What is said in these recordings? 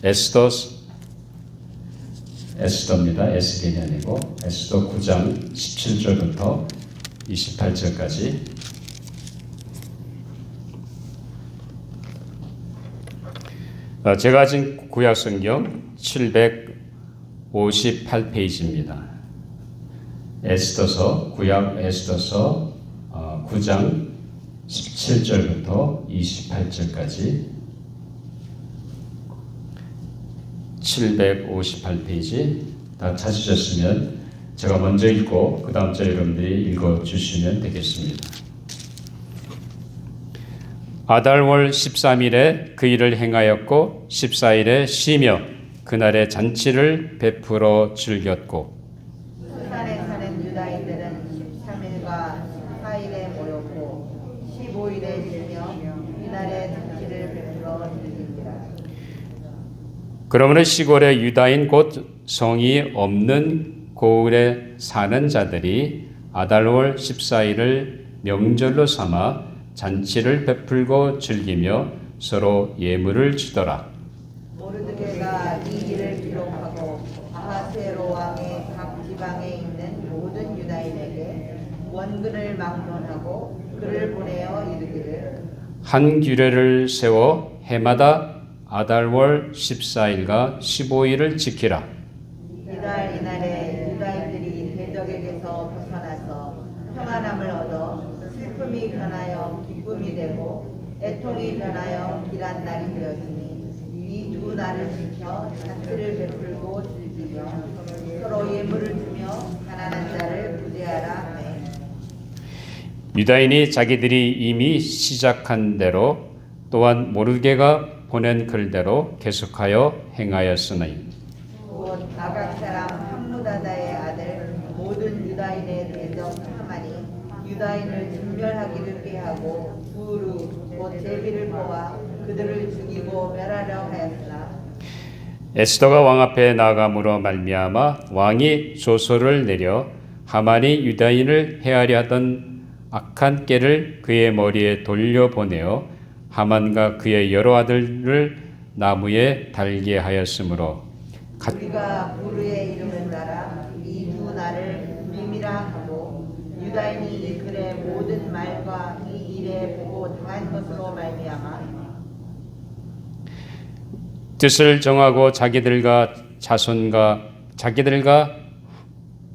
에스더입니다. 에스겔이 아니고 에스더 9장 17절부터 28절까지. 제가 가진 구약성경 758페이지입니다. 구약 에스더서 9장 17절부터 28절까지 758페이지 다 찾으셨으면 제가 먼저 읽고 그 다음 절 여러분들이 읽어주시면 되겠습니다. 아달월 13일에 그 일을 행하였고 14일에 쉬며 그날에 잔치를 베풀어 즐겼고 수산에 사는 유다인들은 13일과 14일에 모였고 15일에 쉬며 이날에 잔치를 베풀어 즐기니라. 그러므로 시골의 유다인 곧 성이 없는 고을에 사는 자들이 아달월 14일을 명절로 삼아 잔치를 베풀고 즐기며 서로 예물을 주더라. 모르드게가 이 일을 기록하고 아하스웨로 왕의 각 지방에 있는 모든 유다인에게 원근을 막론하고 글을 보내어 이르기를 한 규례를 세워 해마다 아달월 14일과 15일을 지키라. 이날에 유다인들이 대적에게서 벗어나서 평안함을 얻어 슬픔이 변하여 기쁨이 되고 애통이 변하여 길한 날이 되었으니 이 두 날을 지켜 잔치를 베풀고 즐기며 서로 예물을 주며 가난한 자를 구제하라. 아멘. 유다인이 자기들이 이미 시작한 대로 또한 모르드게가 보낸 글대로 계속하여 행하였으니 곧 아각 사람 함무다다의 아들 모든 유다인의 대적 하만이 유다인을 진멸하기를 꾀하고 부르 곧 제비를 뽑아 그들을 죽이고 멸하려 하였으나 에스더가 왕 앞에 나아감으로 말미암아 왕이 조서를 내려 하만이 유다인을 해하려 하던 악한 깨를 그의 머리에 돌려보내어 하만과 그의 여러 아들을 나무에 달게 하였으므로 우리가 부르의 이름을 따라 이 두 날을 비밀라 하고 유다인이 이 글의 모든 말과 이 일에 보고 당한 것으로 말미암아 뜻을 정하고 자기들과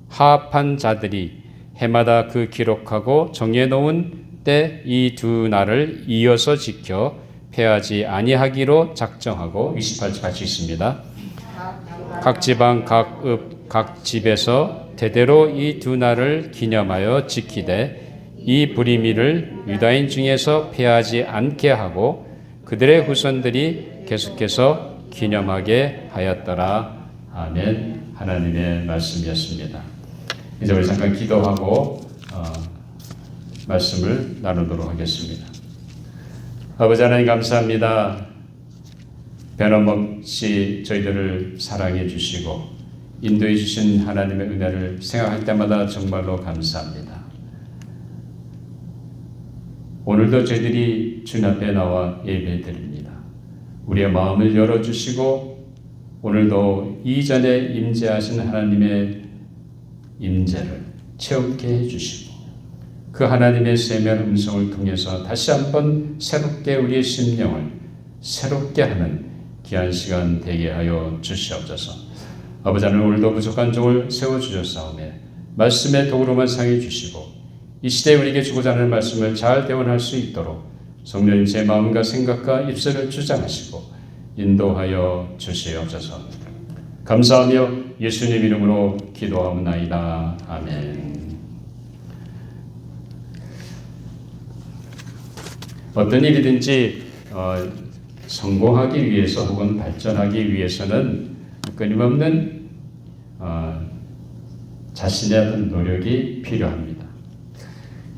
하합한 자들이 해마다 그 기록하고 정해놓은 때 이 두 날을 이어서 지켜 패하지 아니하기로 작정하고 28절 같이 있습니다. 각 지방 각 읍 각 집에서 대대로 이 두 날을 기념하여 지키되 이 불임이를 유다인 중에서 패하지 않게 하고 그들의 후손들이 계속해서 기념하게 하였더라. 아멘. 하나님의 말씀이었습니다. 이제 우리 잠깐 기도하고 말씀을 나누도록 하겠습니다. 아버지 하나님 감사합니다. 변함없이 저희들을 사랑해 주시고 인도해 주신 하나님의 은혜를 생각할 때마다 정말로 감사합니다. 오늘도 저희들이 주님 앞에 나와 예배드립니다. 우리의 마음을 열어주시고 오늘도 이전에 임재하신 하나님의 임재를 체험케 해주시고 그 하나님의 세미한 음성을 통해서 다시 한번 새롭게 우리의 심령을 새롭게 하는 귀한 시간 되게 하여 주시옵소서. 아버지 하나님 오늘도 부족한 종을 세워주셨사오매 말씀의 도구로만 상해 주시고 이 시대에 우리에게 주고자 하는 말씀을 잘 대원할 수 있도록 성령님 제 마음과 생각과 입술을 주장하시고 인도하여 주시옵소서. 감사하며 예수님 이름으로 기도하옵나이다. 아멘. 어떤 일이든지 성공하기 위해서 혹은 발전하기 위해서는 끊임없는 자신의 어떤 노력이 필요합니다.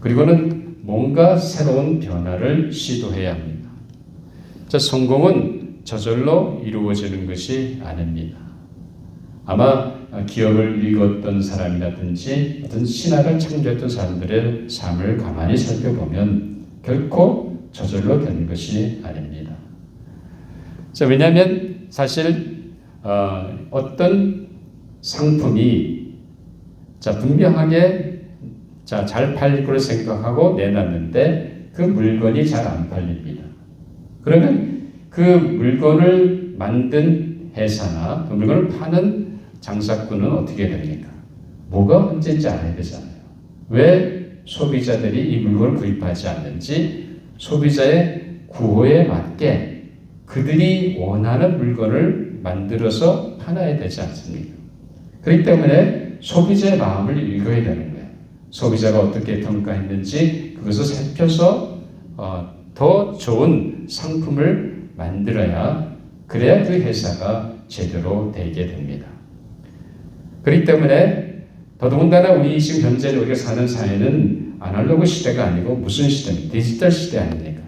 그리고는 뭔가 새로운 변화를 시도해야 합니다. 성공은 저절로 이루어지는 것이 아닙니다. 아마 기업을 이뤘던 사람이라든지 어떤 신학을 창조했던 사람들의 삶을 가만히 살펴보면 결코 저절로 된 것이 아닙니다. 왜냐하면 사실 어떤 상품이 분명하게 잘 팔릴 거를 생각하고 내놨는데 그 물건이 잘 안 팔립니다. 그러면 그 물건을 만든 회사나 그 물건을 파는 장사꾼은 어떻게 됩니까? 뭐가 문제인지 알아야 되잖아요. 왜 소비자들이 이 물건을 구입하지 않는지 소비자의 구호에 맞게 그들이 원하는 물건을 만들어서 팔아야 되지 않습니까? 그렇기 때문에 소비자의 마음을 읽어야 되는 거예요. 소비자가 어떻게 평가했는지 그것을 살펴서 더 좋은 상품을 만들어야 그래야 그 회사가 제대로 되게 됩니다. 그렇기 때문에 더더군다나 우리 지금 현재 우리가 사는 사회는 아날로그 시대가 아니고 무슨 시대입니까? 디지털 시대 아닙니까?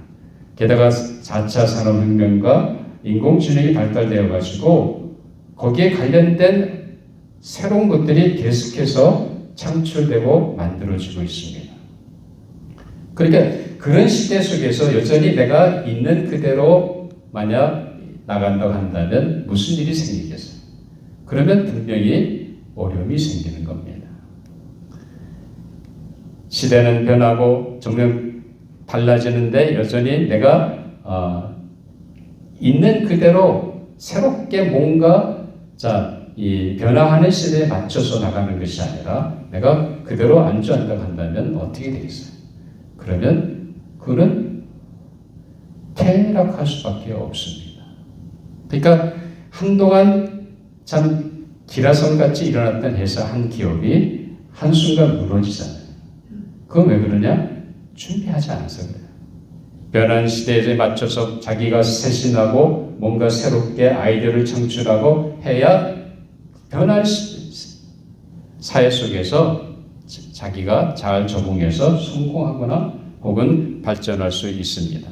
게다가 4차 산업혁명과 인공지능이 발달되어 가지고 거기에 관련된 새로운 것들이 계속해서 창출되고 만들어지고 있습니다. 그러니까 그런 시대 속에서 여전히 내가 있는 그대로 만약 나간다고 한다면 무슨 일이 생기겠어요? 그러면 분명히 어려움이 생기는 겁니다. 시대는 변하고 점점 달라지는데 여전히 내가 있는 그대로 새롭게 뭔가 이 변화하는 시대에 맞춰서 나가는 것이 아니라 내가 그대로 안주한다고 한다면 어떻게 되겠어요? 그러면 그는 퇴락할 수밖에 없습니다. 그러니까 한동안 참 기라성같이 일어났던 회사 한 기업이 한순간 무너지잖아요. 그건 왜 그러냐? 준비하지 않아서 그래요. 변한 시대에 맞춰서 자기가 쇄신하고 뭔가 새롭게 아이디어를 창출하고 해야 변한 사회 속에서 자기가 잘 적응해서 성공하거나 혹은 발전할 수 있습니다.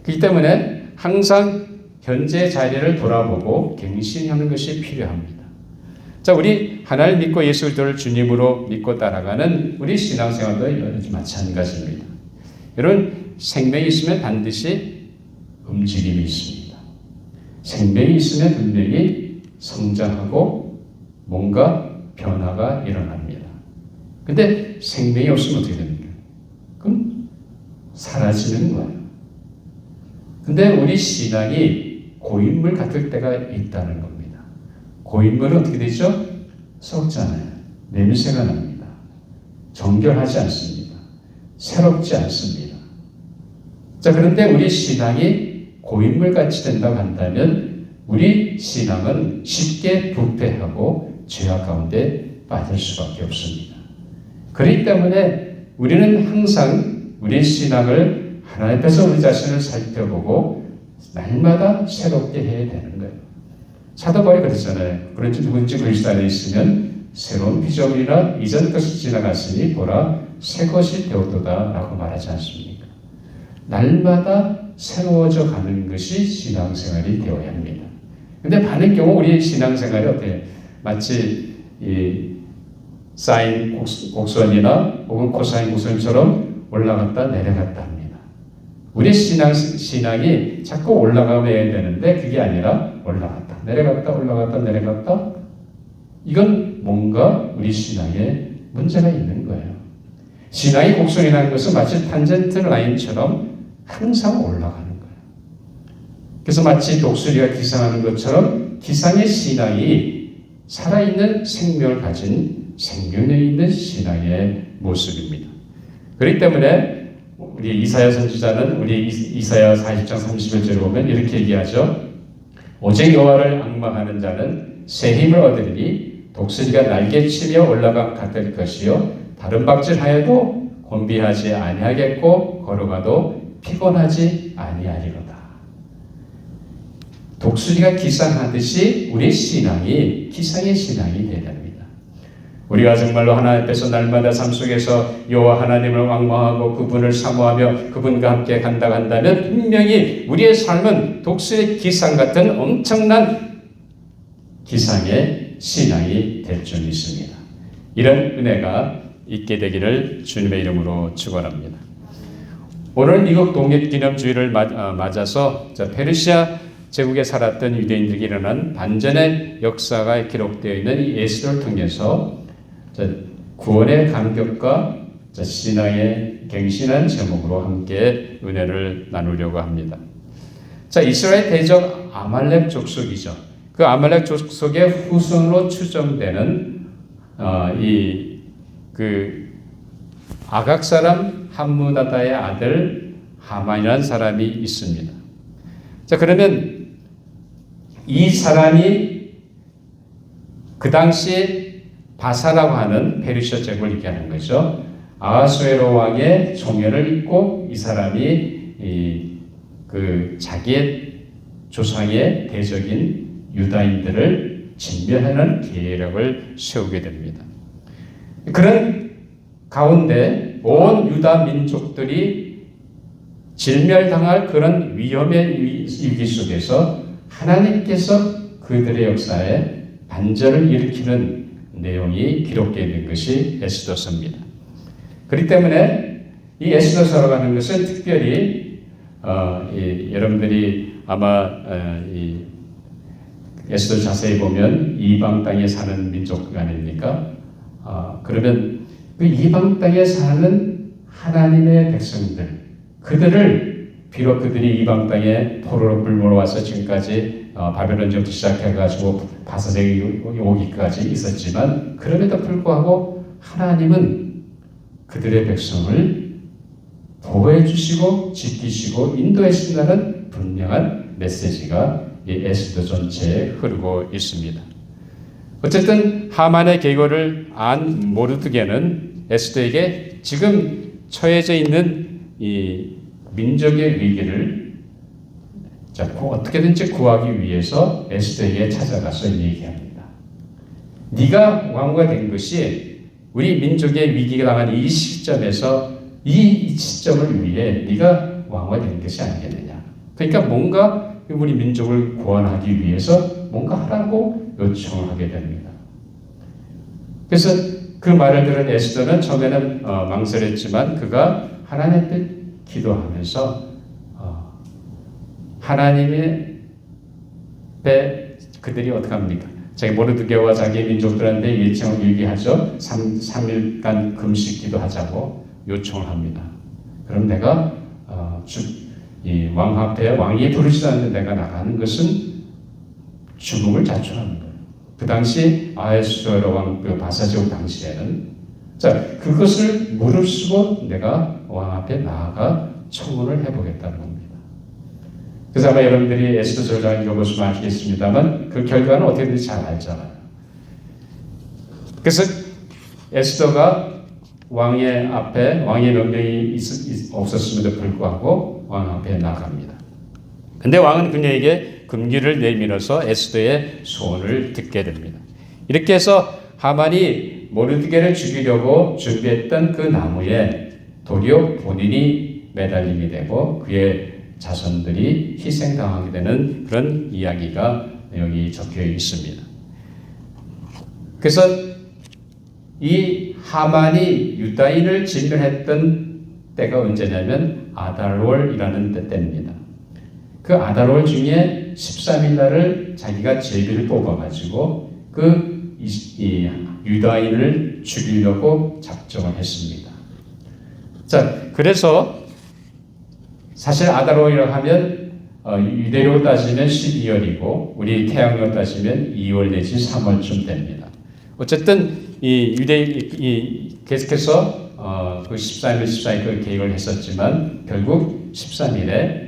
그렇기 때문에 항상 현재 자리를 돌아보고 갱신하는 것이 필요합니다. 우리 하나님 믿고 예수 그리스도를 주님으로 믿고 따라가는 우리 신앙생활도 마찬가지입니다. 여러분, 생명이 있으면 반드시 움직임이 있습니다. 생명이 있으면 분명히 성장하고 뭔가 변화가 일어납니다. 근데 생명이 없으면 어떻게 됩니까? 그럼 사라지는 거예요. 근데 우리 신앙이 고인물 같을 때가 있다는 겁니다. 고인물은 어떻게 되죠? 썩잖아요. 냄새가 납니다. 정결하지 않습니다. 새롭지 않습니다. 그런데 우리 신앙이 고인물 같이 된다고 한다면 우리 신앙은 쉽게 부패하고 죄악 가운데 빠질 수밖에 없습니다. 그렇기 때문에 우리는 항상 우리 신앙을 하나님 앞에서 우리 자신을 살펴보고 날마다 새롭게 해야 되는 거예요. 사도 바울이 그랬잖아요. 그런지 누군지 그리스도 안에 있으면 새로운 피조물이나 이전 것이 지나갔으니 보라 새 것이 되었도다 라고 말하지 않습니까? 날마다 새로워져 가는 것이 신앙생활이 되어야 합니다. 근데 많은 경우 우리 신앙생활이 어때요? 마치 이 사인 곡선이나 혹은 코사인 곡선처럼 올라갔다 내려갔다 합니다. 우리 신앙이 자꾸 올라가야 되는데 그게 아니라 올라갔다 내려갔다 올라갔다 내려갔다, 이건 뭔가 우리 신앙에 문제가 있는 거예요. 신앙의 곡선이라는 것은 마치 탄젠트 라인처럼 항상 올라가는 거예요. 그래서 마치 독수리가 기상하는 것처럼 기상의 신앙이 살아있는 생명을 가진 생명력 있는 신앙의 모습입니다. 그렇기 때문에 우리 이사야 선지자는 우리 이사야 40장 31절을 보면 이렇게 얘기하죠. 오직 여호와를 앙망하는 자는 새 힘을 얻으리니 독수리가 날개치며 올라가 같을 것이요 다른 박질하여도 곤비하지 아니하겠고 걸어가도 피곤하지 아니하리로다. 독수리가 기상하듯이 우리 신앙이 기상의 신앙이 되어야 합니다. 우리가 정말로 하나님 앞에서 날마다 삶 속에서 여호와 하나님을 앙망하고 그분을 사모하며 그분과 함께 간다 한다면 분명히 우리의 삶은 독수리 기상 같은 엄청난 기상의 신앙이 될 줄 믿습니다. 이런 은혜가 있게 되기를 주님의 이름으로 축원합니다. 오늘 미국 독립기념주의를 맞아서 페르시아 제국에 살았던 유대인들에게 일어난 반전의 역사가 기록되어 있는 이 에스더를 통해서 구원의 감격과 신앙의 갱신한 제목으로 함께 은혜를 나누려고 합니다. 자, 이스라엘 대적 아말렉 족속이죠. 그 아말렉 족속의 후손으로 추정되는 아각 사람 함무다다의 아들 하만이라는 사람이 있습니다. 자, 그러면 이 사람이 그 당시에 바사라고 하는 페르시아 제국을 얘기하는 거죠. 아하수에로 왕의 종려를 입고 이 사람이 자기의 조상의 대적인 유다인들을 진멸하는 계략을 세우게 됩니다. 그런 가운데 온 유다 민족들이 진멸당할 그런 위험의 위기 속에서 하나님께서 그들의 역사에 반전을 일으키는 내용이 기록되어 있는 것이 에스더서입니다. 그렇기 때문에 이 에스더서라고 하는 것은 특별히 여러분들이 아마 이 에스더 자세히 보면 이방 땅에 사는 민족 아닙니까? 그러면 그 이방 땅에 사는 하나님의 백성들, 그들을 비록 그들이 이방 땅에 포로로 굶어 와서 지금까지 바벨론전부터 시작해가지고 바사색이 오기까지 있었지만 그럼에도 불구하고 하나님은 그들의 백성을 보호해 주시고 지키시고 인도해 주신다는 분명한 메시지가 이 에스더 전체에 흐르고 있습니다. 어쨌든 하만의 계획을 안 모르드게는 에스더에게 지금 처해져 있는 이 민족의 위기를 어떻게든지 구하기 위해서 에스더에게 찾아가서 얘기합니다. 네가 왕후가 된 것이 우리 민족의 위기가 당한 이 시점에서 이 시점을 위해 네가 왕후가 된 것이 아니겠느냐. 그러니까 뭔가 우리 민족을 구원하기 위해서 뭔가 하라고 요청을 하게 됩니다. 그래서 그 말을 들은 에스더는 처음에는 망설였지만 그가 하나님께 기도하면서 하나님의 배 그들이 어떻게 합니까? 자기 모르드게와 자기 민족들한테 예청을 얘기하죠. 3일간 금식 기도하자고 요청을 합니다. 그럼 내가 이 왕 앞에 왕이 부르시지 않는데 내가 나가는 것은 죽음을 자초하는 거예요. 그 당시 아하수에로 왕 바사제국 당시에는 그것을 무릅쓰고 내가 왕 앞에 나아가 청문을 해보겠다는 겁니다. 그래서 아마 여러분들이 에스더 저자를 읽어보시면 아시겠습니다만 그 결과는 어떻게든지 잘 알잖아요. 그래서 에스더가 왕의 앞에 왕의 명령이 없었음에도 불구하고 왕 앞에 나갑니다. 근데 왕은 그녀에게 금기를 내밀어서 에스더의 소원을 듣게 됩니다. 이렇게 해서 하만이 모르드게를 죽이려고 준비했던 그 나무에 도리어 본인이 매달림이 되고 그의 자손들이 희생당하게 되는 그런 이야기가 여기 적혀 있습니다. 그래서 이 하만이 유다인을 진멸했던 때가 언제냐면 아달월이라는 때입니다. 그 아달월 중에 13일 날을 자기가 제비를 뽑아가지고 이 유다인을 죽이려고 작정을 했습니다. 그래서 사실 아달월이라고 하면 유대로 따지면 12월이고 우리 태양으로 따지면 2월 내지 3월쯤 됩니다. 어쨌든 이 유대인 계속해서 그 13일, 14일 그 계획을 했었지만 결국 13일에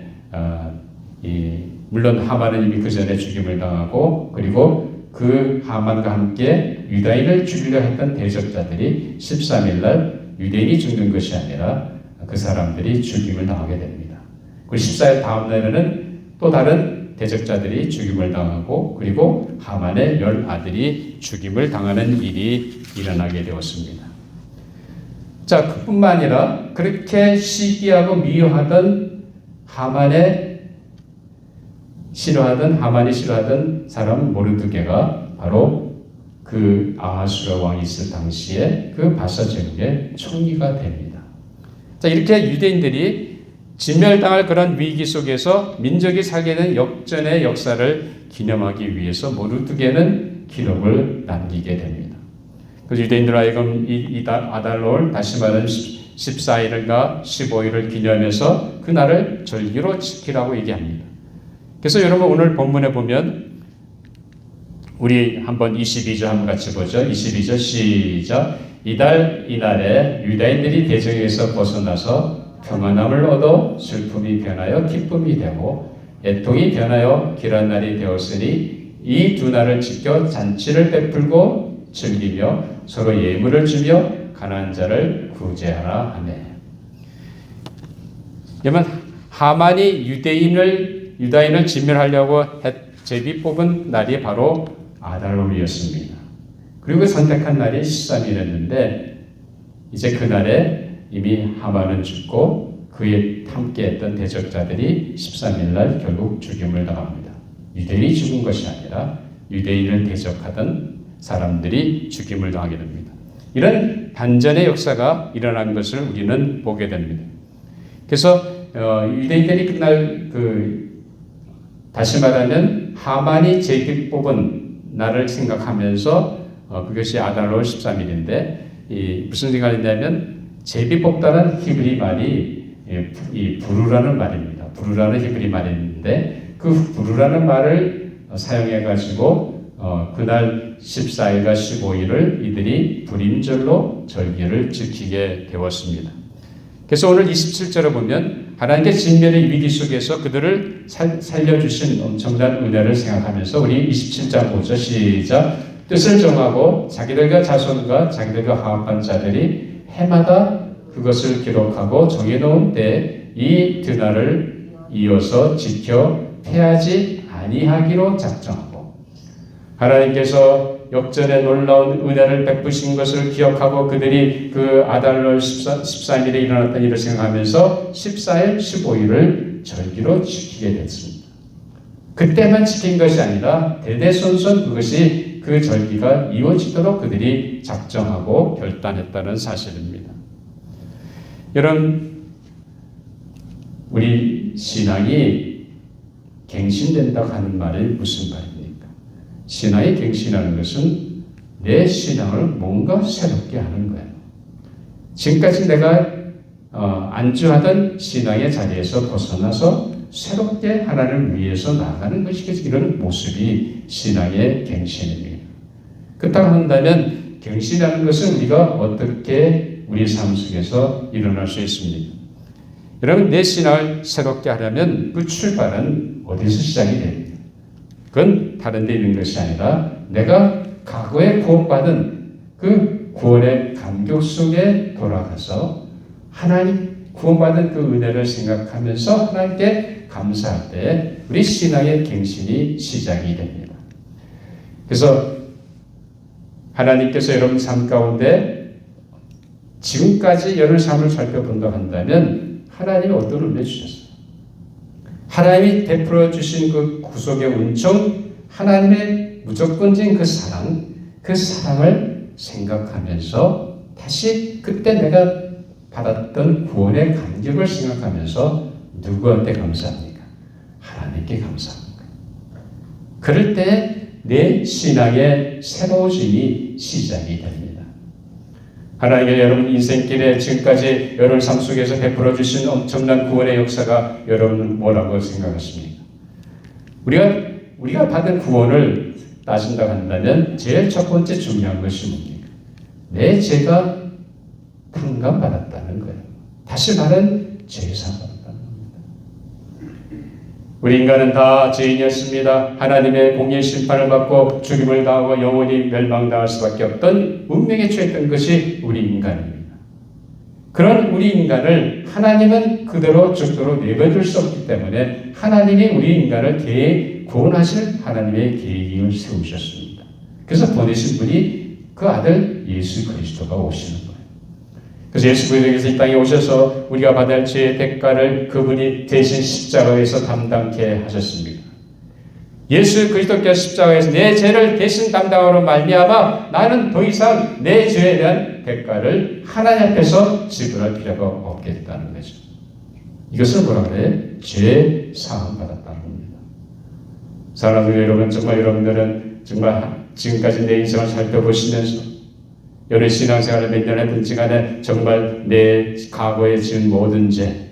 물론 하만은 이미 그 전에 죽임을 당하고 그리고 그 하만과 함께 유다인을 죽이려 했던 대적자들이 13일 날 유대인이 죽는 것이 아니라 그 사람들이 죽임을 당하게 됩니다. 그리고 14일 다음 날에는 또 다른 대적자들이 죽임을 당하고 그리고 하만의 10아들이 죽임을 당하는 일이 일어나게 되었습니다. 그뿐만 아니라 그렇게 시기하고 미워하던 하만이 싫어하던 사람 모르드게가 바로 그 아하수라 왕이 있을 당시에 그 바사 제국의 총리가 됩니다. 이렇게 유대인들이 진멸당할 그런 위기 속에서 민족이 살게 된 역전의 역사를 기념하기 위해서 모르드게는 기록을 남기게 됩니다. 그래서 유대인들 하여금 이 아달롤, 다시 말하면 14일과 15일을 기념해서 그날을 절기로 지키라고 얘기합니다. 그래서 여러분 오늘 본문에 보면 우리 한번 22절 한번 같이 보죠. 22절 시작. 이날에 유다인들이 대적에서 벗어나서 평안함을 얻어 슬픔이 변하여 기쁨이 되고 애통이 변하여 길한 날이 되었으니 이 두 날을 지켜 잔치를 베풀고 즐기며 서로 예물을 주며 가난한 자를 구제하라 하며. 그러면 하만이 유다인을 진멸하려고 제비 뽑은 날이 바로 아달롤이었습니다. 그리고 선택한 날이 13일이었는데 이제 그날에 이미 하만은 죽고 그에 함께했던 대적자들이 13일 날 결국 죽임을 당합니다. 유대인이 죽은 것이 아니라 유대인을 대적하던 사람들이 죽임을 당하게 됩니다. 이런 반전의 역사가 일어난 것을 우리는 보게 됩니다. 그래서 유대인들이 그날 다시 말하면 하만이 제비 뽑은 날을 생각하면서 그것이 아달롤 13일인데 무슨 생각이 있냐면 제비 뽑다는 히브리 말이 이 부르라는 말입니다. 부르라는 히브리 말인데 그 부르라는 말을 사용해 가지고 그날 14일과 15일을 이들이 불임절로 절기를 지키게 되었습니다. 그래서 오늘 27절에 보면 하나님께 진멸의 위기 속에서 그들을 살려주신 엄청난 은혜를 생각하면서 우리 27장 보죠. 시작. 뜻을 정하고 자기들과 자손과 자기들과 화합한 자들이 해마다 그것을 기록하고 정해놓은 때 이 드날을 이어서 지켜 패하지 아니하기로 작정하고 하나님께서 역전의 놀라운 은혜를 베푸신 것을 기억하고 그들이 그 아달롤 13일에 일어났던 일을 생각하면서 14일, 15일을 절기로 지키게 됐습니다. 그때만 지킨 것이 아니라 대대손손 그것이 그 절기가 이루어지도록 그들이 작정하고 결단했다는 사실입니다. 여러분, 우리 신앙이 갱신된다고 하는 말이 무슨 말입니까? 신앙이 갱신하는 것은 내 신앙을 뭔가 새롭게 하는 거예요. 지금까지 내가 안주하던 신앙의 자리에서 벗어나서 새롭게 하나님을 위해서 나아가는 것이 이런 모습이 신앙의 갱신입니다. 그렇다고 한다면 갱신하는 것은 우리가 어떻게 우리 삶 속에서 일어날 수 있습니까? 여러분, 내 신앙을 새롭게 하려면 그 출발은 어디서 시작이 됩니다. 그건 다른 데 있는 것이 아니라 내가 과거에 구원받은 그 구원의 감격 속에 돌아가서 하나님 구원받은 그 은혜를 생각하면서 하나님께 감사할 때 우리 신앙의 갱신이 시작이 됩니다. 그래서 하나님께서 여러분 삶 가운데 지금까지 여러분 삶을 살펴본다고 한다면 하나님이 어떤 은혜 주셨어요? 하나님이 베풀어 주신 그 구속의 은총, 하나님의 무조건적인 그 사랑을 생각하면서 다시 그때 내가 받았던 구원의 감격을 생각하면서 누구한테 감사합니까? 하나님께 감사합니다. 그럴 때 내 신앙의 새로워짐이 시작이 됩니다. 하나님의 여러분 인생길에 지금까지 여러분 삶 속에서 베풀어 주신 엄청난 구원의 역사가 여러분은 뭐라고 생각하십니까? 우리가 받은 구원을 따진다고 한다면 제일 첫 번째 중요한 것이 뭡니까? 내 죄가 탕감받았다는 거예요. 다시 말은 죄사함 받았다는 겁니다. 우리 인간은 다 죄인이었습니다. 하나님의 공의 심판을 받고 죽임을 당하고 영원히 멸망당할 수밖에 없던 운명에 처했던 것이 우리 인간입니다. 그런 우리 인간을 하나님은 그대로 죽도록 내버려둘 수 없기 때문에 하나님이 우리 인간을 구원하실 하나님의 계획을 세우셨습니다. 그래서 보내신 분이 그 아들 예수 그리스도가 오시는 거예요. 그래서 예수 그리스도께서 이 땅에 오셔서 우리가 받을 죄의 대가를 그분이 대신 십자가에서 담당케 하셨습니다. 예수 그리스도께서 십자가에서 내 죄를 대신 담당으로 말미암아 나는 더 이상 내 죄에 대한 대가를 하나님 앞에서 지불할 필요가 없겠다는 거죠. 이것을 뭐라 그래? 죄 사함 받았다는 겁니다. 사랑하는 여러분, 정말 여러분들은 정말 지금까지 내 인생을 살펴보시면서 여러 신앙생활을 몇 년 했든지 간에 정말 내 과거에 지은 모든 죄,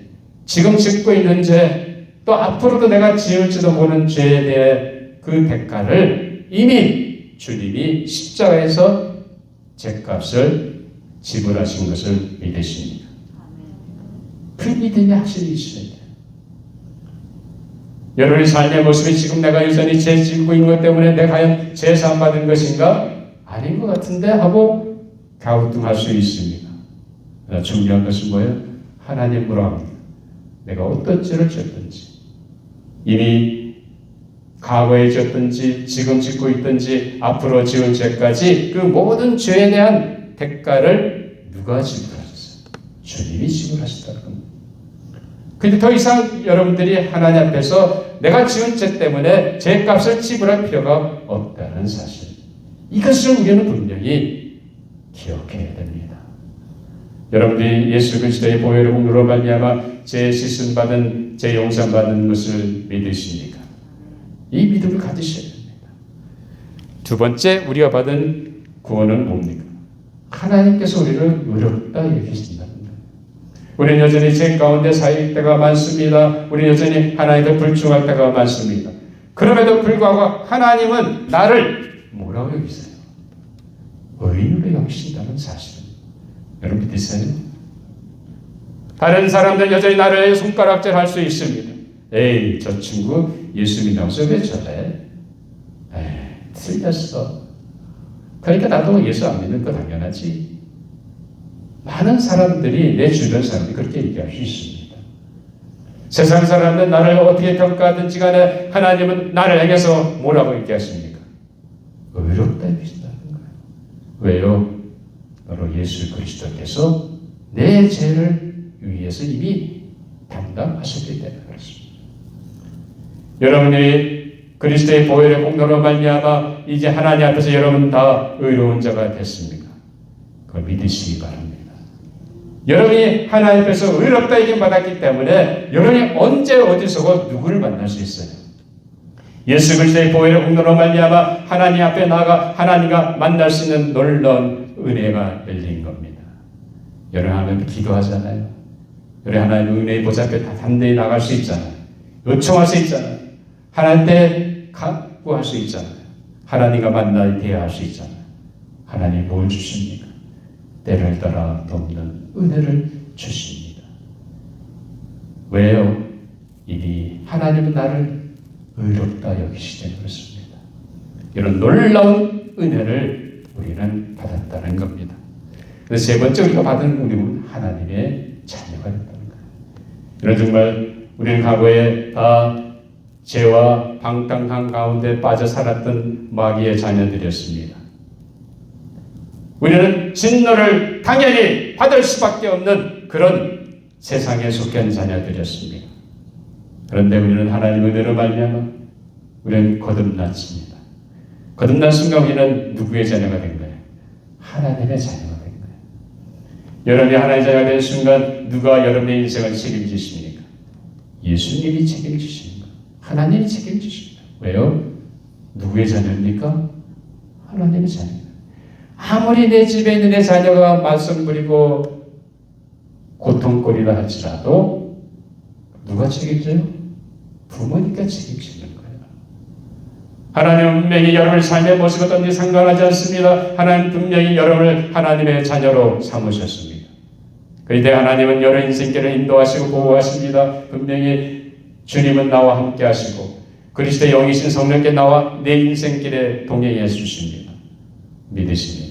지금 짓고 있는 죄, 또 앞으로도 내가 지을지도 모르는 죄에 대해 그 대가를 이미 주님이 십자가에서 죄값을 지불하신 것을 믿으십니다. 그 믿음이 확실히 있어야 돼요. 여러분의 삶의 모습이 지금 내가 여전히 죄 짓고 있는 것 때문에 내가 과연 죄 사함 받은 것인가? 아닌 것 같은데 하고 갸우뚱할 수 있습니다. 그러나 중요한 것은 뭐예요? 하나님 물어봅니다. 내가 어떤 죄를 졌든지 이미 과거에 졌든지 지금 짓고 있든지 앞으로 지을 죄까지 그 모든 죄에 대한 대가를 누가 지불하셨어요? 주님이 지불하셨다는 겁니다. 근데 더 이상 여러분들이 하나님 앞에서 내가 지은 죄 때문에 죄값을 지불할 필요가 없다는 사실. 이것을 우리는 분명히 기억해야 됩니다. 여러분들이 예수 그리스도의 보혈의 공로로 말미암아 죄 씻음 받은, 죄 용서 받은 것을 믿으십니까? 이 믿음을 가지셔야 됩니다. 두 번째, 우리가 받은 구원은 뭡니까? 하나님께서 우리를 의롭다 여기신다는 거예요. 우리는 여전히 죄 가운데 쌓일 때가 많습니다. 우리는 여전히 하나님께 불충할 때가 많습니다. 그럼에도 불구하고 하나님은 나를 뭐라고 여기세요? 의인으로 여기신다는 사실은 여러분 믿으세요? 다른 사람들 여전히 나를 손가락질 할 수 있습니다. 에이, 저 친구 예수 믿나서 왜 저래? 에이, 틀렸어. 그러니까 나도 예수 안 믿는 거 당연하지. 많은 사람들이, 내 주변 사람들이 그렇게 얘기할 수 있습니다. 세상 사람들은 나를 어떻게 평가하든지 간에 하나님은 나를 향해서 뭐라고 얘기하십니까? 의롭다 여기신다는 거예요. 왜요? 바로 예수 그리스도께서 내 죄를 위해서 이미 담당하셨기 때문에 그렇습니다. 여러분이 그리스도의 보혈의 공로로 말미암아 이제 하나님 앞에서 여러분 다 의로운 자가 됐습니까? 그걸 믿으시기 바랍니다. 여러분이 하나님 앞에서 의롭다 이김 받았기 때문에 여러분이 언제 어디서 누구를 만날 수 있어요? 예수 그리스도의 보혈의 공로로 말미암아 하나님 앞에 나아가 하나님과 만날 수 있는 놀라운 은혜가 열린 겁니다. 여러분 하나님 기도하잖아요. 여러분 하나님 은혜의 보좌 앞에 다 담대히 나갈 수 있잖아요. 요청할 수 있잖아요. 하나님께 구할 수 있잖아요. 하나님과 만나 대화할 수 있잖아요. 하나님 뭘 주십니까? 때를 따라 돕는 은혜를 주십니다. 왜요? 이미 하나님은 나를 의롭다 여기시되 그렇습니다. 이런 놀라운 은혜를 우리는 받았다는 겁니다. 그래서 세 번째 우리가 받은 우리는 하나님의 자녀가 됐다는 거예요. 이런 정말 우리는 과거에 다 죄와 방탕한 가운데 빠져 살았던 마귀의 자녀들이었습니다. 우리는 진노를 당연히 받을 수밖에 없는 그런 세상에 속한 자녀들이었습니다. 그런데 우리는 하나님의 은혜로 말미암아 우리는 거듭났습니다. 거듭난 순간 우리는 누구의 자녀가 된 거예요? 하나님의 자녀가 된 거예요. 여러분이 하나님의 자녀가 된 순간 누가 여러분의 인생을 책임지십니까? 예수님이 책임지십니다. 하나님이 책임지십니다. 왜요? 누구의 자녀입니까? 하나님의 자녀입니다. 아무리 내 집에 있는 내 자녀가 말썽 부리고 고통거리라 할지라도 누가 책임져요? 부모니까 책임지는 거예요. 하나님은 분명히 여러분의 삶의 모습이 어떤지 상관하지 않습니다. 하나님 분명히 여러분을 하나님의 자녀로 삼으셨습니다. 그런데 하나님은 여러 인생길을 인도하시고 보호하십니다. 분명히 주님은 나와 함께 하시고 그리스도의 영이신 성령께 나와 내 인생길에 동행해 주십니다. 믿으십니다.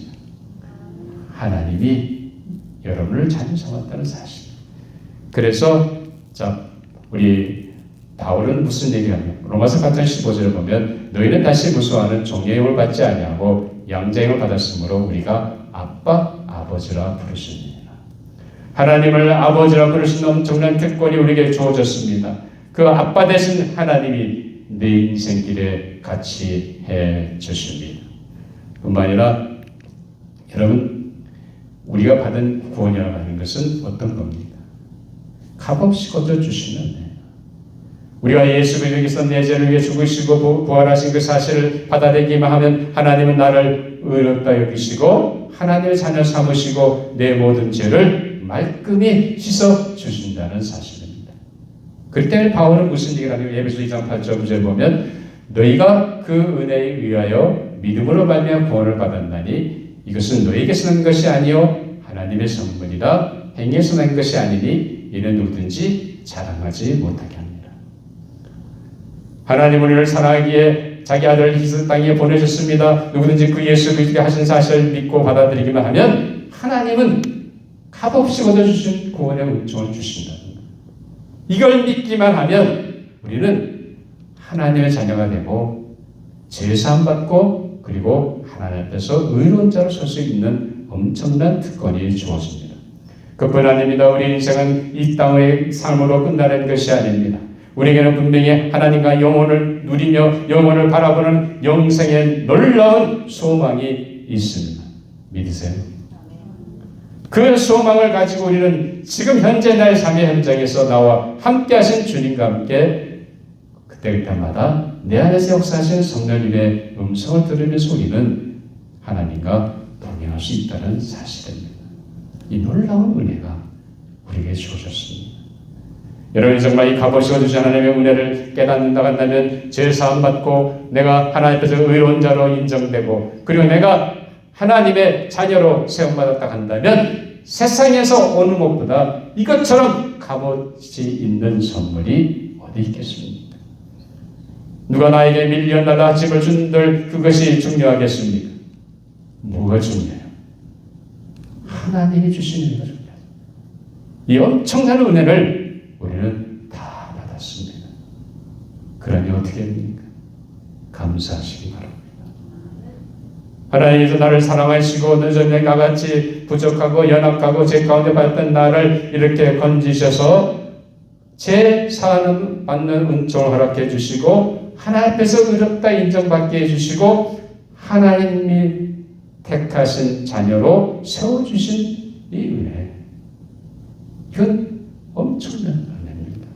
하나님이 여러분을 자녀 삼았다는 사실. 그래서 자 우리 바울은 무슨 얘기하냐? 로마서 8장 15절을 보면 너희는 다시 무수하는 종의 영을 받지 아니하고 양자의 영을 받았으므로 우리가 아빠 아버지라 부르십니다. 하나님을 아버지라 부르시는 엄청난 특권이 우리에게 주어졌습니다. 그 아빠 되신 하나님이 내 인생길에 같이 해 주십니다. 뿐만 아니라 여러분 우리가 받은 구원이라고 하는 것은 어떤 겁니까? 값없이 거둬주시는 은혜. 우리가 예수 그리스도께서 내 죄를 위해 죽으시고 부활하신 그 사실을 받아들이기만 하면 하나님은 나를 의롭다 여기시고 하나님의 자녀 삼으시고 내 모든 죄를 말끔히 씻어 주신다는 사실입니다. 그렇기 때문에 바울은 무슨 얘기를 하냐면 에베소 2장 8절 9절 보면 너희가 그 은혜에 의하여 믿음으로 말미암아 구원을 받았나니 이것은 너희에게서 난 것이 아니요 하나님의 선물이라 행위에서 난 것이 아니니 이는 누구든지 자랑하지 못하게 합니다. 하나님 우리를 사랑하기에 자기 아들을 희생 땅에 보내셨습니다. 누구든지 그 예수 그리스도께 하신 사실을 믿고 받아들이기만 하면 하나님은 값없이 얻어주신 구원의 은총을 주신다. 이걸 믿기만 하면 우리는 하나님의 자녀가 되고 제사함 받고 그리고 하나님 앞에서 의로운 자로 설 수 있는 엄청난 특권이 주어집니다. 그뿐 아닙니다. 우리 인생은 이 땅의 삶으로 끝나는 것이 아닙니다. 우리에게는 분명히 하나님과 영혼을 누리며 영혼을 바라보는 영생의 놀라운 소망이 있습니다. 믿으세요? 그 소망을 가지고 우리는 지금 현재 나의 삶의 현장에서 나와 함께 하신 주님과 함께 그때마다 내 안에서 역사하시는 성령님의 음성을 들으면서 우리는 하나님과 동행할 수 있다는 사실입니다. 이 놀라운 은혜가 우리에게 주어졌습니다. 여러분 정말 이 값없이 주신 하나님의 은혜를 깨닫는다 한다면 죄사함 받고 내가 하나님 앞에서 의로운 자로 인정되고 그리고 내가 하나님의 자녀로 세움받았다 한다면 세상에서 어느 것보다 이것처럼 값없이 있는 선물이 어디 있겠습니까? 누가 나에게 밀려나라 집을 준들 그것이 중요하겠습니까? 뭐가 중요해요? 하나님이 주신 은혜가 중요해요. 이 엄청난 은혜를 우리는 다 받았습니다. 그러니 어떻게 합니까? 감사하시기 바랍니다. 하나님께서 나를 사랑하시고 늦은에 나같이 부족하고 연약하고 제 가운데 받던 나를 이렇게 건지셔서 제 사는 받는 은총을 허락해 주시고 하나님 앞에서 의롭다 인정받게 해주시고 하나님이 택하신 자녀로 세워주신 이 은혜, 이건 엄청난 은혜입니다.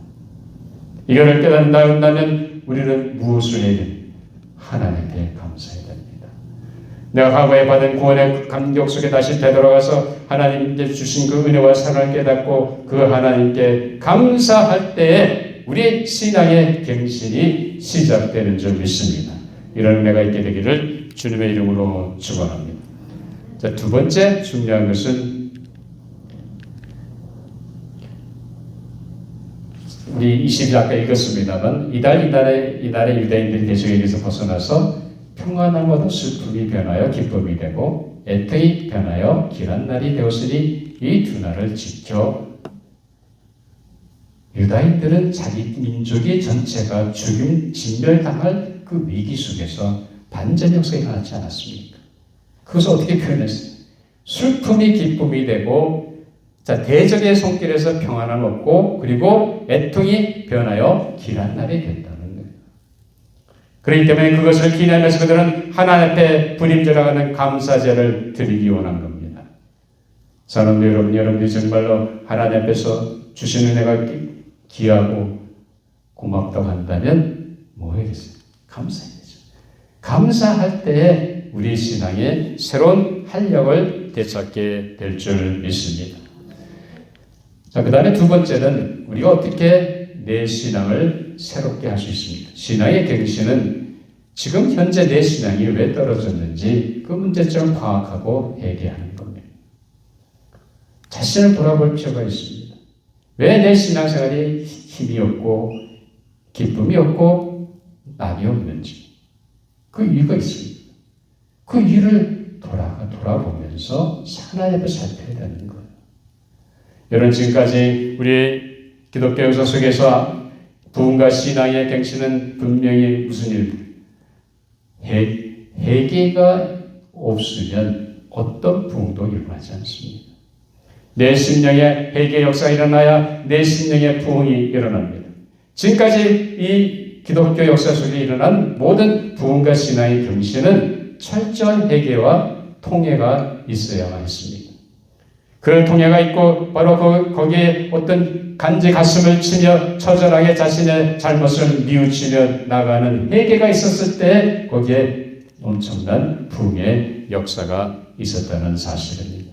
이거를 깨닫는다 한다면 우리는 무엇을 해야 됩니까? 하나님께 감사해야 됩니다. 내가 과거에 받은 구원의 감격 속에 다시 되돌아가서 하나님께 주신 그 은혜와 사랑을 깨닫고 그 하나님께 감사할 때에 우리의 신앙의 갱신이 시작되는 줄 믿습니다. 이런 은혜가 있게 되기를 주님의 이름으로 축원합니다. 자, 두 번째 중요한 것은 우리 20일 아까 읽었습니다만 이달에 유대인들이 대적에게서 벗어나서 평안함 얻어 슬픔이 변하여 기쁨이 되고 애통이 변하여 길한 날이 되었으니 이 두 날을 지켜 유다인들은 자기 민족의 전체가 죽임 진멸당할 그 위기 속에서 반전 역사가 일어나지 않았습니까? 그것을 어떻게 표현했어요? 슬픔이 기쁨이 되고 자, 대적의 손길에서 평안을 얻고 그리고 애통이 변하여 길한 날이 된다는 거예요. 그렇기 때문에 그것을 기념하면서 그들은 하나님 앞에 부림절하는 감사제를 드리기 원한 겁니다. 사랑하는 여러분들이 정말로 하나님 앞에서 주신 은혜가 귀하고 고맙다고 한다면 뭐 해야겠어요? 감사해야죠. 감사할 때에 우리 신앙의 새로운 활력을 되찾게 될 줄 믿습니다. 자, 그 다음에 두 번째는 우리가 어떻게 내 신앙을 새롭게 할 수 있습니까? 신앙의 갱신은 지금 현재 내 신앙이 왜 떨어졌는지 그 문제점을 파악하고 해결하는 겁니다. 자신을 돌아볼 필요가 있습니다. 왜 내 신앙생활이 힘이 없고 기쁨이 없고 낙이 없는지 그 이유가 있습니다. 그 이유를 돌아보면서 하나님 앞에 살펴야 되는 거예요. 여러분 지금까지 우리 기독교 역사 속에서 부흥과 신앙의 갱신은 분명히 무슨 일? 회개가 없으면 어떤 부흥도 일어나지 않습니다. 내 심령에 회개 역사가 일어나야 내 심령에 부흥이 일어납니다. 지금까지 이 기독교 역사 속에 일어난 모든 부흥과 신앙의 경신은 철저한 회개와 통회가 있어야만 했습니다. 그 통해가 있고 바로 거기에 어떤 간지 가슴을 치며 처절하게 자신의 잘못을 뉘우치며 나가는 회개가 있었을 때 거기에 엄청난 부흥의 역사가 있었다는 사실입니다.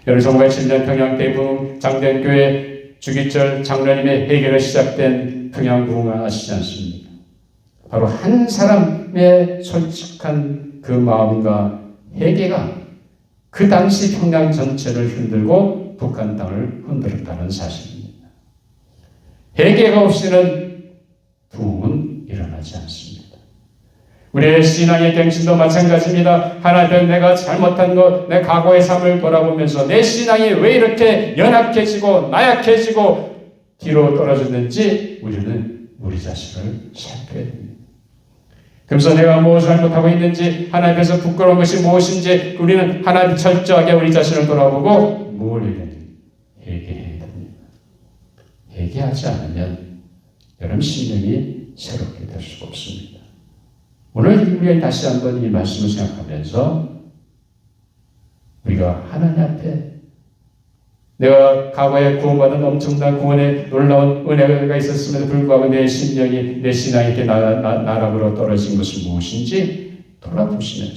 여러분 1907년 평양 대부흥 장대교회 주기철 장로님의 회개가 시작된 평양 부흥을 아시지 않습니까? 바로 한 사람의 솔직한 그 마음과 회개가 그 당시 평양 전체를 흔들고 북한 땅을 흔들었다는 사실입니다. 회개가 없이는 부흥은 일어나지 않습니다. 우리의 신앙의 갱신도 마찬가지입니다. 하나님 내가 잘못한 것, 내 과거의 삶을 돌아보면서 내 신앙이 왜 이렇게 연약해지고 나약해지고 뒤로 떨어졌는지 우리는 우리 자신을 살펴야 됩니다. 그래서 내가 무엇을 잘못하고 있는지 하나님께서 부끄러운 것이 무엇인지 우리는 하나님 철저하게 우리 자신을 돌아보고 뭘 해야 됩니까? 회개해야 됩니다. 회개하지 않으면 여러분 심령이 새롭게 될 수가 없습니다. 오늘 우리가 다시 한번 이 말씀을 생각하면서 우리가 하나님 앞에 내가 과거에 구원받은 엄청난 구원의 놀라운 은혜가 있었음에도 불구하고 내 심령이 내 신앙이 이렇게 나락으로 떨어진 것은 무엇인지 돌아보시면서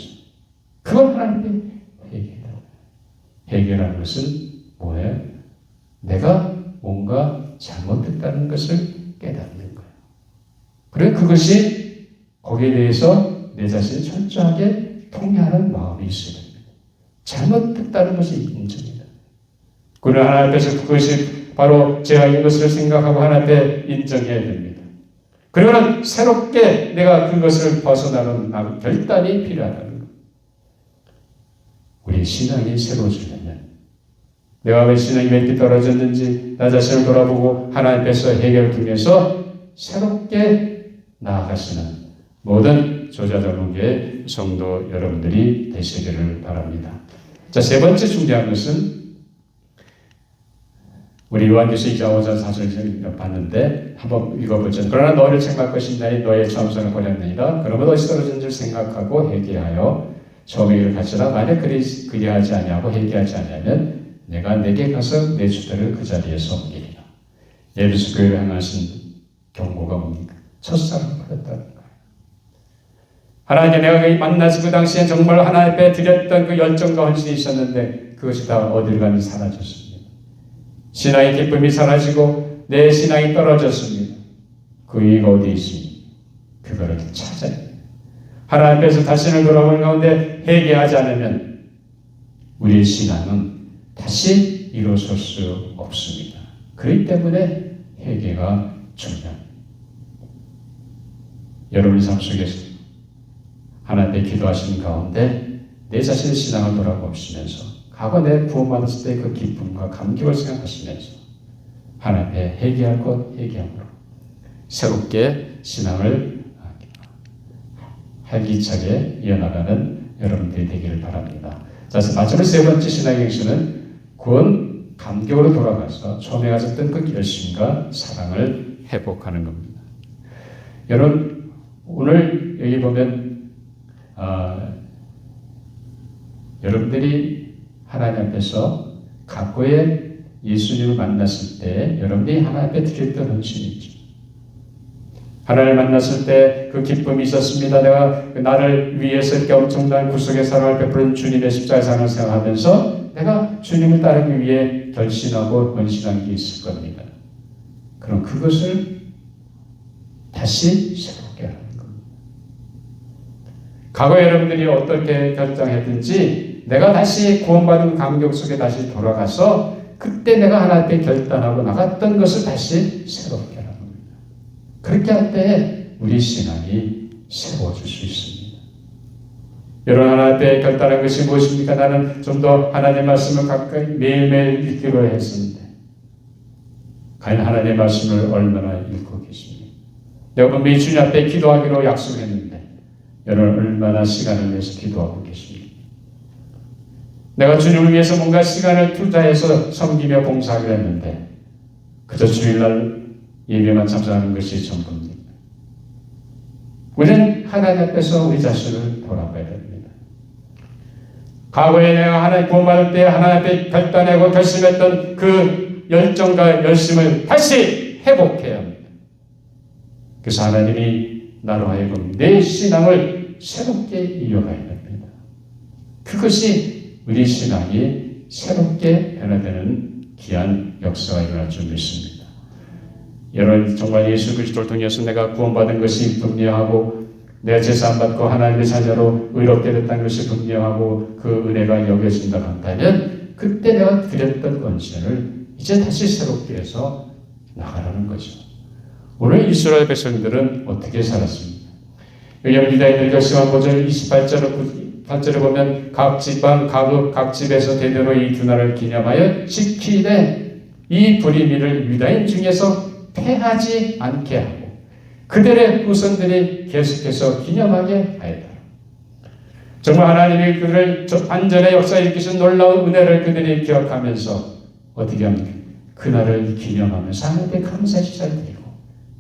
그건 하나님의 회개다. 회개라는 것은 뭐예요? 내가 뭔가 잘못했다는 것을 깨닫는 거예요. 그래 그것이 거기에 대해서 내 자신이 철저하게 통회하는 마음이 있어야 됩니다. 잘못했다는 것이 인정입니다. 그러나 하나님 앞에서 그것이 바로 제가 이것을 생각하고 하나님 앞에 인정해야 됩니다. 그러면 새롭게 내가 그것을 벗어나는 결단이 필요하다는 것. 우리 신앙이 새로워지려면 내가 왜 신앙이 왜 이렇게 떨어졌는지 나 자신을 돌아보고 하나님 앞에서 해결을 통해서 새롭게 나아가시는 모든 조자자문교의 성도 여러분들이 되시기를 바랍니다. 자, 세 번째 중요한 것은 우리 요한계시록 2장 5절 4절을 봤는데 한번 읽어보죠. 그러나 너를 책망할 것이니 너의 처음성을 버렸느니라. 그러면 어디서 떨어진 줄 생각하고 회개하여 처음의 일을 갖추라. 만약 그리하지 아니하고 회개하지 아니하면 내가 내게 가서 내 주들을 그 자리에서 옮기리라. 예루살렘 교회를 향하신 경고가 뭡니까? 첫사랑을 버렸다는 거예요. 하나님 내가 만나서 그 당시에 정말 하나님 앞에 드렸던 그 열정과 헌신이 있었는데 그것이 다 어디로 가는지 사라졌습니다. 신앙의 기쁨이 사라지고 내 신앙이 떨어졌습니다. 그 이유가 어디에 있습니까? 그거를 찾아야 돼요. 하나님 앞에서 자신을 돌아보는 가운데 회개하지 않으면 우리의 신앙은 다시 일어설 수 없습니다. 그렇기 때문에 회개가 중요합니다. 여러분의 삶 속에서 하나님 앞에 기도하시는 가운데 내 자신의 신앙을 돌아보시면서 과거 내 구원받았을 때 그 기쁨과 감격을 생각하시면서 하나님의 회개할 것 회개함으로 새롭게 신앙을 활기차게 이어나가는 여러분들이 되기를 바랍니다. 자, 마지막 세 번째 신앙의 행실은 구원 감격으로 돌아가서 처음에 가졌던 그 열심과 사랑을 회복하는 겁니다. 여러분 오늘 여기 보면 여러분들이 하나님 앞에서 과거에 예수님을 만났을 때 여러분들이 하나님 앞에 드렸던 헌신이 있죠. 하나님을 만났을 때 그 기쁨이 있었습니다. 내가 나를 위해서 이렇게 엄청난 구속의 사랑을 베푸는 주님의 십자가의 사랑을 생각하면서 내가 주님을 따르기 위해 결심하고 헌신한 게 있을 겁니다. 그럼 그것을 다시 새롭게 하는 겁니다. 과거 여러분들이 어떻게 결정했든지 내가 다시 구원받은 감격 속에 다시 돌아가서 그때 내가 하나님 앞에 결단하고 나갔던 것을 다시 새롭게 하는 겁니다. 그렇게 할 때 우리 신앙이 새로워질 수 있습니다. 여러분 하나님 앞에 결단한 것이 무엇입니까? 나는 좀 더 하나님의 말씀을 가까이 매일매일 읽기로 했습니다. 과연 하나님의 말씀을 얼마나 읽고 계십니까? 여러분 매일 주님 앞에 기도하기로 약속했는데 여러분 얼마나 시간을 내서 기도하고 계십니까? 내가 주님을 위해서 뭔가 시간을 투자해서 섬기며 봉사하기로 했는데 그저 주일날 예배만 참석하는 것이 전부입니다. 우리는 하나님 앞에서 우리 자신을 돌아봐야 됩니다. 과거에 내가 하나님 구원받을 때 하나님 앞에 결단하고 결심했던 그 열정과 열심을 다시 회복해야 합니다. 그래서 하나님이 나로 하여금 내 신앙을 새롭게 이어가야 됩니다. 그것이 우리 신앙이 새롭게 변화되는 귀한 역사가 일어날 줄 믿습니다. 여러분 정말 예수 그리스도를 통해서 내가 구원받은 것이 분명하고 내가 제사 받고 하나님의 자녀로 의롭게 됐다는 것이 분명하고 그 은혜가 여겨진다고 한다면 그때 내가 드렸던 권세를 이제 다시 새롭게 해서 나가라는 거죠. 오늘 이스라엘 백성들은 어떻게 살았습니까? 여기 유다인들 결심한 5절 28절을 보면 각 지방 각 집에서 대대로 이 두날을 기념하여 지키되 이 불임일을 유다인 중에서 패하지 않게 하고 그들의 후손들이 계속해서 기념하게 하였다. 정말 하나님이 그들을 안전의 역사에 일으키신 놀라운 은혜를 그들이 기억하면서 어떻게 합니까? 그날을 기념하면서 하나님께 감사 시작을 드리고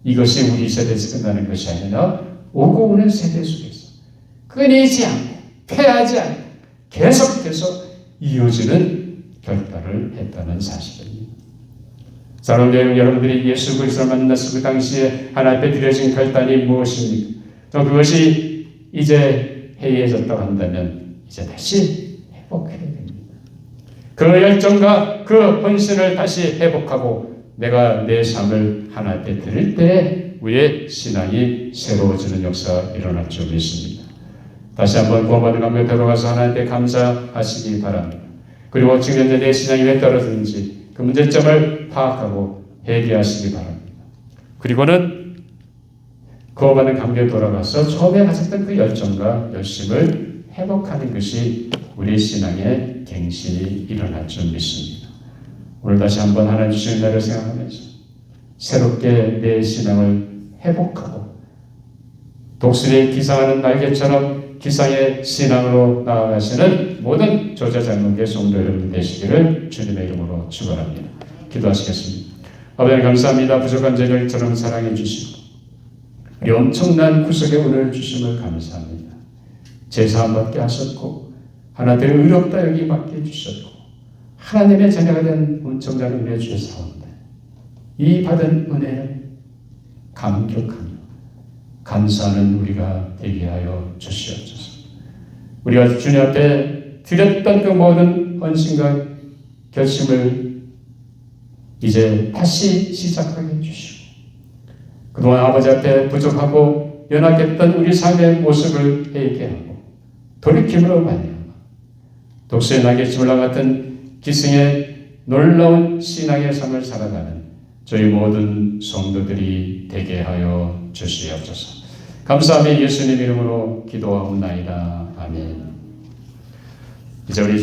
이것이 우리 세대에서 끝나는 것이 아니라 오고 오는 세대 속에서 끊이지 않고 패하지 않고 계속해서 이어지는 결단을 했다는 사실입니다. 사랑하는 여러분들이 예수 그리스도를 만났을 그 당시에 하나님 앞에 드려진 결단이 무엇입니까? 그것이 이제 해이해졌다고 한다면 이제 다시 회복해야 됩니다. 그 열정과 그 헌신을 다시 회복하고 내가 내 삶을 하나님 앞에 드릴 때 우리의 신앙이 새로워지는 역사가 일어날 줄 믿습니다. 다시 한번 구원받은 감격에 들어가서 하나님께 감사하시기 바랍니다. 그리고 지금 현재 내 신앙이 왜 떨어지는지 그 문제점을 파악하고 회개하시기 바랍니다. 그리고는 구원받은 감격에 돌아가서 처음에 가졌던 그 열정과 열심을 회복하는 것이 우리 신앙의 갱신이 일어날 줄 믿습니다. 오늘 다시 한번 하나님 주시는 날을 생각하면서 새롭게 내 신앙을 회복하고 독수리에 기상하는 날개처럼 기상의 신앙으로 나아가시는 모든 조자장로의 성도 여러분 되시기를 주님의 이름으로 축원합니다. 기도하시겠습니다. 아버지 감사합니다. 부족한 저희를 저런 사랑해 주시고 이 엄청난 구속의 은혜를 주심을 감사합니다. 제사함 받게 하셨고 하나님의 의롭다 여기 받게 해주셨고 하나님의 자녀가 된 엄청난 은혜 주셨사옵니다. 이 받은 은혜를 감격하며 감사하는 우리가 되게 하여 주시옵소서. 우리가 주님 앞에 드렸던 그 모든 헌신과 결심을 이제 다시 시작하게 해주시고 그동안 아버지 앞에 부족하고 연약했던 우리 삶의 모습을 회개하고 돌이킴으로 말미암아 독수리 날개짓물과 같은 기승의 놀라운 신앙의 삶을 살아가는 저희 모든 성도들이 되게 하여 주시옵소서. 감사하며 예수님 이름으로 기도하옵나이다. 아멘. 이제 우리